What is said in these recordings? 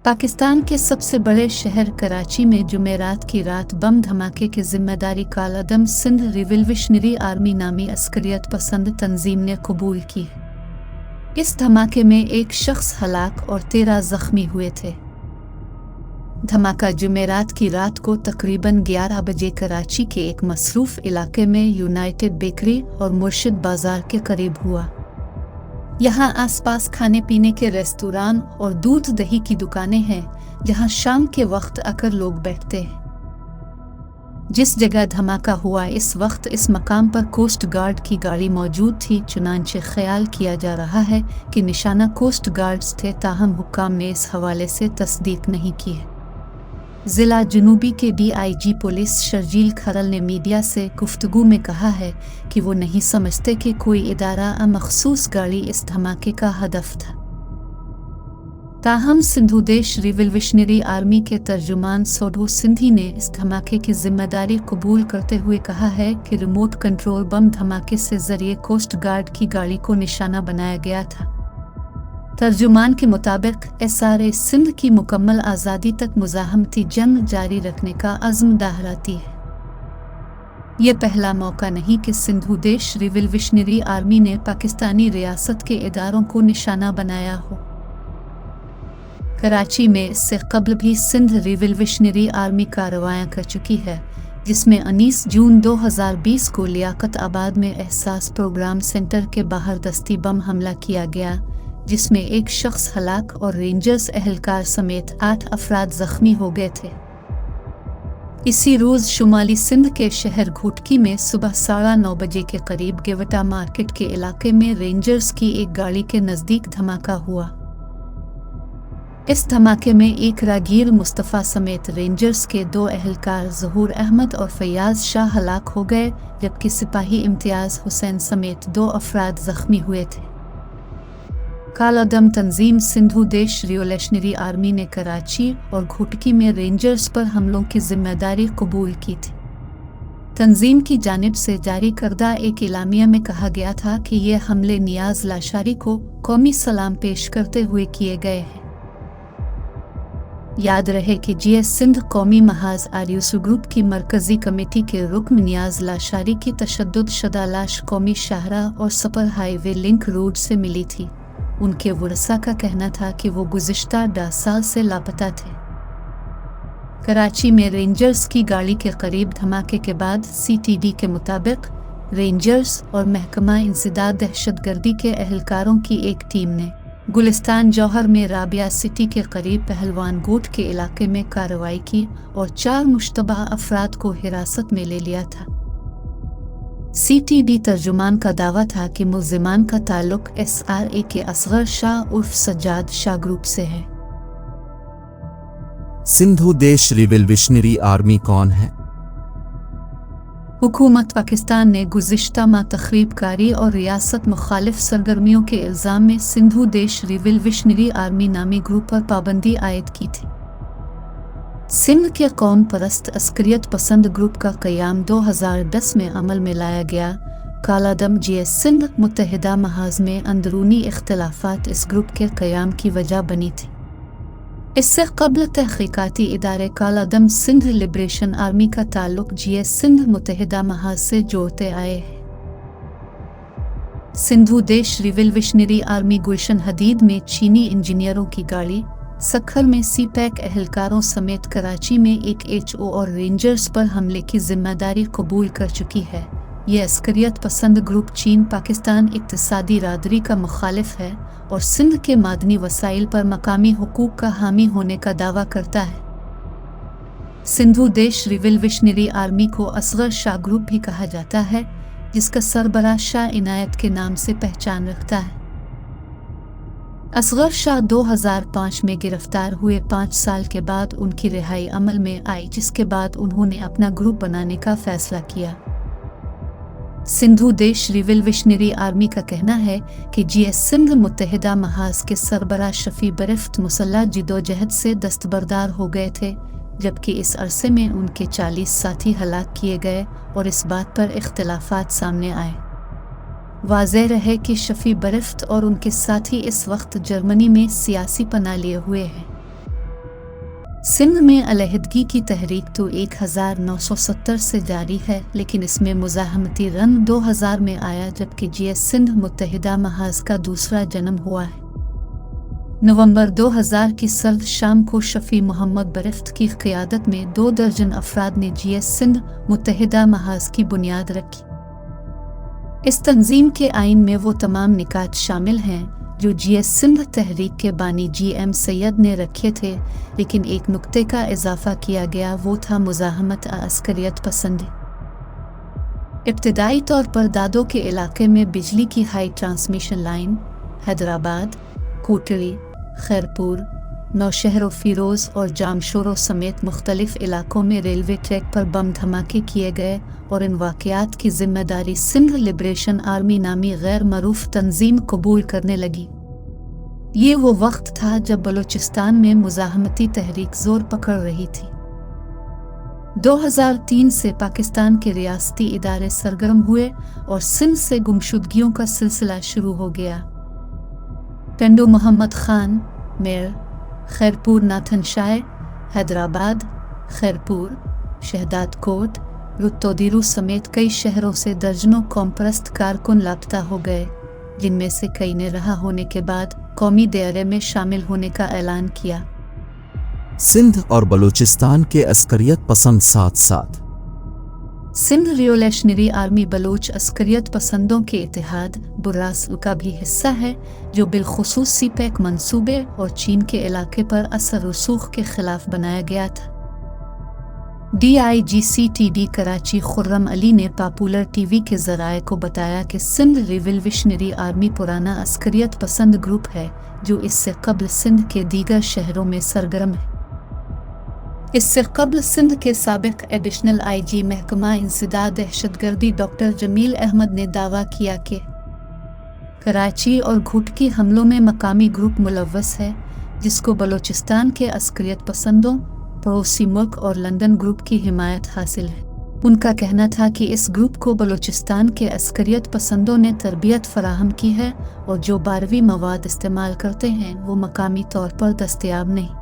पाकिस्तान के सबसे बड़े शहर कराची में जुमेरात की रात बम धमाके की जिम्मेदारी कालादम सिंध रिवोल्यूशनरी आर्मी नामी अस्करियत पसंद तंजीम ने कबूल की। इस धमाके में एक शख्स हलाक और 13 जख्मी हुए थे। धमाका जुमेरात की रात को तकरीबन 11 बजे कराची के एक मसरूफ इलाके में यूनाइटेड बेकरी और मुर्शिद बाजार के करीब हुआ। यहाँ आसपास खाने पीने के रेस्तोरां और दूध दही की दुकानें हैं, जहाँ शाम के वक्त आकर लोग बैठते हैं। जिस जगह धमाका हुआ इस वक्त इस मकाम पर कोस्ट गार्ड की गाड़ी मौजूद थी, चुनांचे ख्याल किया जा रहा है कि निशाना कोस्ट गार्ड्स थे, ताहम हुक्काम ने इस हवाले से तस्दीक नहीं की है। ज़िला जुनूबी के DIG पुलिस शर्जील खरल ने मीडिया से गुफ्तगू में कहा है कि वो नहीं समझते कि कोई इदारा मखसूस गाड़ी इस धमाके का हदफ था। ताहम सिंधु देश रिवोल्यूशनरी आर्मी के तर्जुमान सोढो सिंधी ने इस धमाके की जिम्मेदारी कबूल करते हुए कहा है कि रिमोट कंट्रोल बम धमाके से जरिए कोस्ट गार्ड की गाड़ी को निशाना बनाया गया था। तर्जुमान के मुताबिक SRA सिंध की मुकम्मल आज़ादी तक मुज़ाहमती जंग जारी रखने का अज़्म दोहराती है। ये पहला मौका नहीं कि सिंधु देश रिवोल्यूशनरी आर्मी ने पाकिस्तानी रियासत के इदारों को निशाना बनाया हो। कराची में इससे कबल भी सिंध रिवोल्यूशनरी आर्मी कार्रवाइयाँ कर चुकी है, जिसमें 19 जून 2020 को लियाकत आबाद में एहसास प्रोग्राम सेंटर के बाहर दस्ती बम हमला किया गया, जिसमें एक शख्स हलाक और रेंजर्स एहलकार समेत 8 अफराद जख्मी हो गए थे। इसी रोज़ शुमाली सिंध के शहर घोटकी में सुबह 9:30 बजे के करीब गेवटा मार्केट के इलाके में रेंजर्स की एक गाड़ी के नज़दीक धमाका हुआ। इस धमाके में एक रागीर मुस्तफ़ा समेत रेंजर्स के 2 एहलकार ज़हूर अहमद और फैयाज शाह हलाक हो गए, जबकि सिपाही इम्तियाज़ हुसैन समेत 2 अफराद जख्मी हुए थे। कालादम तंजीम सिंधु देश रिवोल्यूशनरी आर्मी ने कराची और घोटकी में रेंजर्स पर हमलों की जिम्मेदारी कबूल की थी। तंजीम की जानिब से जारी करदा एक इलामिया में कहा गया था कि ये हमले नियाज लाशारी को कौमी सलाम पेश करते हुए किए गए हैं। याद रहे कि GS सिंध कौमी महाज आरयूसू ग्रुप की मरकजी कमेटी के रुकन नियाज लाशारी की तशद्दुद शुदा लाश कौमी शाहरा और सपर हाईवे लिंक रोड से मिली थी। उनके वरसा का कहना था कि वो गुज़िश्ता 10 साल से लापता थे। कराची में रेंजर्स की गाड़ी के करीब धमाके के बाद CTD के मुताबिक रेंजर्स और महकमा इंसदाद दहशतगर्दी के एहलकारों की एक टीम ने गुलिस्तान जौहर में राबिया सिटी के करीब पहलवान गोट के इलाके में कार्रवाई की और 4 मुश्तबा अफराद को हिरासत में ले लिया था। CTD तर्जुमान का दावा था कि मुल्जिमान का ताल्लुक SRA के असगर शाह उर्फ सज्जाद शाह ग्रुप से है। सिंधु देश रिवोल्यूशनरी आर्मी कौन है? हुकूमत पाकिस्तान ने गुज़िश्ता माह तख़रीबकारी और रियासत मुखालिफ सरगर्मियों के इल्ज़ाम में सिंधु देश रिवोल्यूशनरी आर्मी नामी ग्रुप पर पाबंदी आयद की थी। सिंध के कौम परस्त अस्करियत पसंद ग्रुप का क़याम 2010 में अमल में लाया गया। कालादम GS सिंध मुत्तहिदा महाज में अंदरूनी इख्तिलाफात इस ग्रुप के क़याम की वजह बनी थी। इससे कबल तहक़ीक़ाती इदारे कालादम सिंध लिबरेशन आर्मी का ताल्लुक GS सिंध मुत्तहिदा महाज से जोड़ते आए हैं। सिंधु देश रिवोल्यूशनरी आर्मी गुलशन हदीद में चीनी इंजीनियरों की गाड़ी, सखर में CPAC एहलकारों समेत कराची में एक HO और रेंजर्स पर हमले की जिम्मेदारी कबूल कर चुकी है। ये अस्करियत पसंद ग्रुप चीन पाकिस्तान इक्तिसादी रादरी का मुखालिफ है और सिंध के मादनी वसाइल पर मकामी हुकूक का हामी होने का दावा करता है। सिंधु देश रिवोल्यूशनरी आर्मी को असगर शाह ग्रुप भी कहा जाता है, जिसका सरबराह शाह इनायत के नाम से पहचान रखता है। असगर शाह 2005 में गिरफ्तार हुए। 5 साल के बाद उनकी रिहाई अमल में आई, जिसके बाद उन्होंने अपना ग्रुप बनाने का फैसला किया। सिंधु देश रिवोल्यूशनरी आर्मी का कहना है कि GS सिंध मुत्तहिदा महाज के सरबराह शफी बरफ्त मुसल्लह जिदोजहद से दस्तबरदार हो गए थे, जबकि इस अरसे में उनके 40 साथी हलाक किए गए और इस बात पर इख्तिलाफात सामने आए। वाज़ेह रहे कि शफी बरफ्त और उनके साथी इस वक्त जर्मनी में सियासी पनाह लिए हुए हैं। सिंध में अलहदगी की तहरीक तो 1970 से जारी है, लेकिन इसमें मुज़ाहमती रन 2000 में आया, जबकि GS सिंध मुत्तहिदा महाज का दूसरा जन्म हुआ है। नवंबर 2000 की सर्द शाम को शफी मोहम्मद बरिफ्त की क़ियादत में 2 दर्जन अफराद ने GS सिंध मुत्तहिदा महाज की बुनियाद रखी। इस तंजीम के आइन में वो तमाम निकात शामिल हैं जो GS सिंध तहरीक के बानी GM सैयद ने रखे थे, लेकिन एक नुक्ते का इजाफा किया गया, वो था मुज़ाहमत अस्करियत पसंदी। इब्तिदाई तौर पर दादो के इलाके में बिजली की high transmission line, Hyderabad, Kotri, Khairpur, Naushahro, Feroze और जामशोरो समेत मुख्तलिफ इलाकों में रेलवे ट्रैक पर बम धमाके किए गए और इन वाक़यात की जिम्मेदारी सिंध लिबरेशन आर्मी नामी गैर मरूफ तंजीम कबूल करने लगी। ये वो वक्त था जब बलूचिस्तान में मुज़ाहमती तहरीक ज़ोर पकड़ रही थी। 2003 से पाकिस्तान के रियासती इदारे सरगर्म हुए और सिंध से गुमशुदगियों का सिलसिला शुरू हो गया। टंडू मोहम्मद खान, मेयर, खैरपुर नाथनशाह, हैदराबाद, खैरपुर, शहदाद कोट, रुत्तोदिरू समेत कई शहरों से दर्जनों कौमपरस्त कारकुन लापता हो गए, जिनमें से कई ने रहा होने के बाद कौमी दायरे में शामिल होने का ऐलान किया। सिंध और बलूचिस्तान के अस्करियत पसंद साथ साथ। सिंध रिवोल्यूशनरी आर्मी बलोच अस्करियत पसंदों के इत्तेहाद बुर्रास का भी हिस्सा है, जो बिलखुसूस सीपैक मंसूबे और चीन के इलाके पर असर रसूख के खिलाफ बनाया गया था। DIGCTD कराची खुर्रम अली ने पॉपुलर TV के ज़राए को बताया कि सिंध रिवोल्यूशनरी आर्मी पुराना अस्करियत पसंद ग्रुप है जो इससे कब्ल सिंध के दीगर शहरों में सरगर्म है। इससे कब्ल सिंध के साबिक एडिशनल IG महकमा इंसदाद दहशतगर्दी डॉक्टर जमील अहमद ने दावा किया कि कराची और घुटकी हमलों में मकामी ग्रुप मुलव्वस है, जिसको बलूचिस्तान के अस्करियत पसंदों, पड़ोसी मुल्क और लंदन ग्रुप की हिमायत हासिल है। उनका कहना था कि इस ग्रुप को बलूचिस्तान के अस्करियत पसंदों ने तरबियत फराहम की है और जो 12वीं मवाद इस्तेमाल करते हैं वो मकामी तौर पर दस्तयाब नहीं।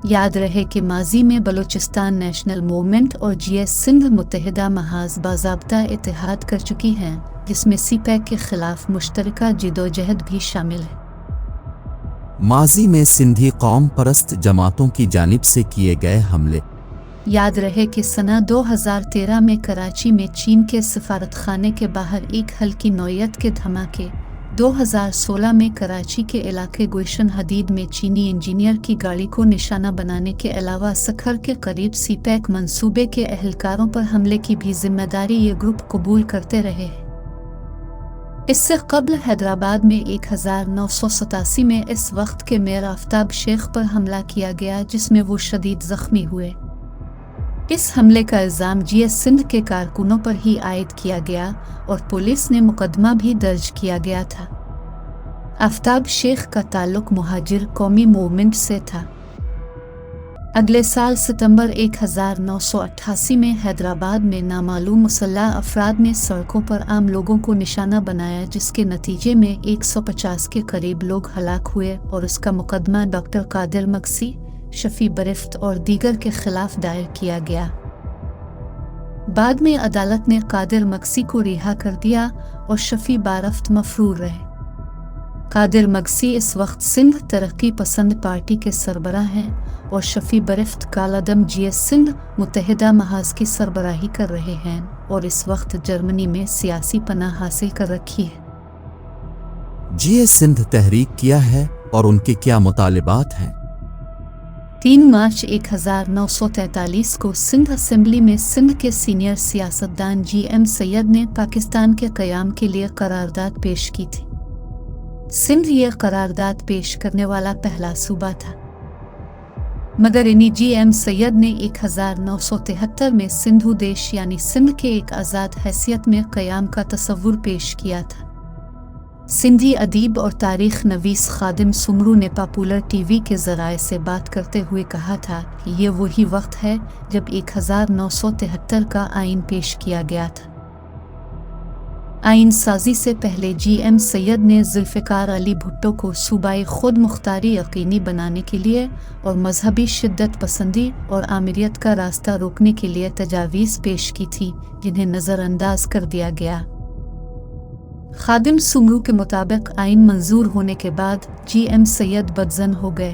याद रहे कि माजी में बलूचिस्तान नेशनल मूवमेंट और GS सिंध मुत्तहिदा महाज बाज़ाब्ता इत्तेहाद कर चुकी हैं, जिसमें सीपैक के खिलाफ मुश्तरका जिदोजहद भी शामिल है। माजी में सिंधी कौम परस्त जमातों की जानिब से किए गए हमले। याद रहे कि सना 2013 में कराची में चीन के सफारतखाने के बाहर एक हल्की नौयत के धमाके, 2016 में कराची के इलाके गुलशन हदीद में चीनी इंजीनियर की गाड़ी को निशाना बनाने के अलावा सखर के करीब सीपैक मंसूबे के अहलकारों पर हमले की भी जिम्मेदारी ये ग्रुप कबूल करते रहे हैं। इससे कबल हैदराबाद में 1987 में इस वक्त के मेयर आफ्ताब शेख पर हमला किया गया, जिसमें वो शदीद जख्मी हुए। इस हमले का इल्ज़ाम GS सिंध के कारकुनों पर ही आयद किया गया और पुलिस ने मुकदमा भी दर्ज किया गया था। आफ्ताब शेख का ताल्लुक मुहाजिर कौमी मूवमेंट से था। अगले साल सितंबर 1988 में हैदराबाद में नामालूम मुसल्लह अफराद ने सड़कों पर आम लोगों को निशाना बनाया, जिसके नतीजे में 150 के करीब लोग हलाक हुए और उसका मुकदमा डॉक्टर कादिर मक्सी, शफी बरिफ्त और दीगर के खिलाफ दायर किया गया। बाद में अदालत ने कादिर मक्सी को रिहा कर दिया और शफी बरिफ्त मफरूर रहे। कादिर मक्सी इस वक्त सिंध तरक्की पसंद पार्टी के सरबराह हैं और शफी बरिफ्त कालादम GS सिंध मुत्तहिदा महाज की सरबराही कर रहे हैं और इस वक्त जर्मनी में सियासी पनाह हासिल कर रखी है। GS सिंध तहरीक किया है और उनके क्या मुतालिबात हैं? 3 मार्च 1943 को सिंध असेंबली में सिंध के सीनियर सियासतदान GM सैयद ने पाकिस्तान के क़याम के लिए करारदाद पेश की थी। सिंध ये करारदाद पेश करने वाला पहला सूबा था, मगर इन्हीं GM सैयद ने 1973 में सिंधु देश यानी सिंध के एक आज़ाद हैसियत में क़याम का तसव्वुर पेश किया था। सिंधी अदीब और तारीख़ नवीस खादिम सुमरू ने पॉपुलर TV के ज़राए से बात करते हुए कहा था कि ये वही वक्त है जब 1973 का आइन पेश किया गया था। آئین سازی سے پہلے جی ایم سید نے ذوالفقار علی بھٹو کو صوبائی خود مختاری یقینی بنانے کے لیے اور مذہبی شدت پسندی اور آمریت کا راستہ روکنے کے لیے تجاویز پیش کی تھی، جنہیں نظر انداز کر دیا گیا۔ خادم سمرو کے مطابق آئین منظور ہونے کے بعد جی ایم سید بدظن ہو گئے۔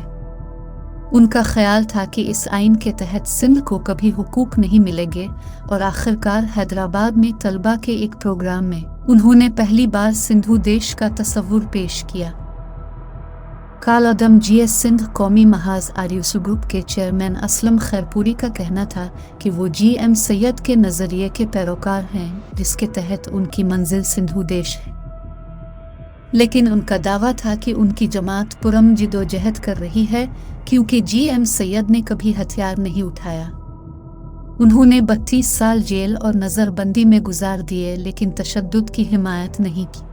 ان کا خیال تھا کہ اس آئین کے تحت سندھ کو کبھی حقوق نہیں ملیں گے، اور آخرکار حیدرآباد میں طلباء کے ایک پروگرام میں انہوں نے پہلی بار سندھو دیش کا تصور پیش کیا۔ کالعدم جی ایس سندھ قومی محاذ آریوسو گروپ کے چیئرمین اسلم خیرپوری کا کہنا تھا کہ وہ جی ایم سید کے نظریے کے پیروکار ہیں، جس کے تحت ان کی منزل سندھو دیش ہے، لیکن ان کا دعویٰ تھا کہ ان کی جماعت پرم جدوجہد کر رہی ہے کیونکہ جی ایم سید نے کبھی ہتھیار نہیں اٹھایا۔ انہوں نے 32 سال جیل اور نظر بندی میں گزار دیے لیکن تشدد کی حمایت نہیں کی۔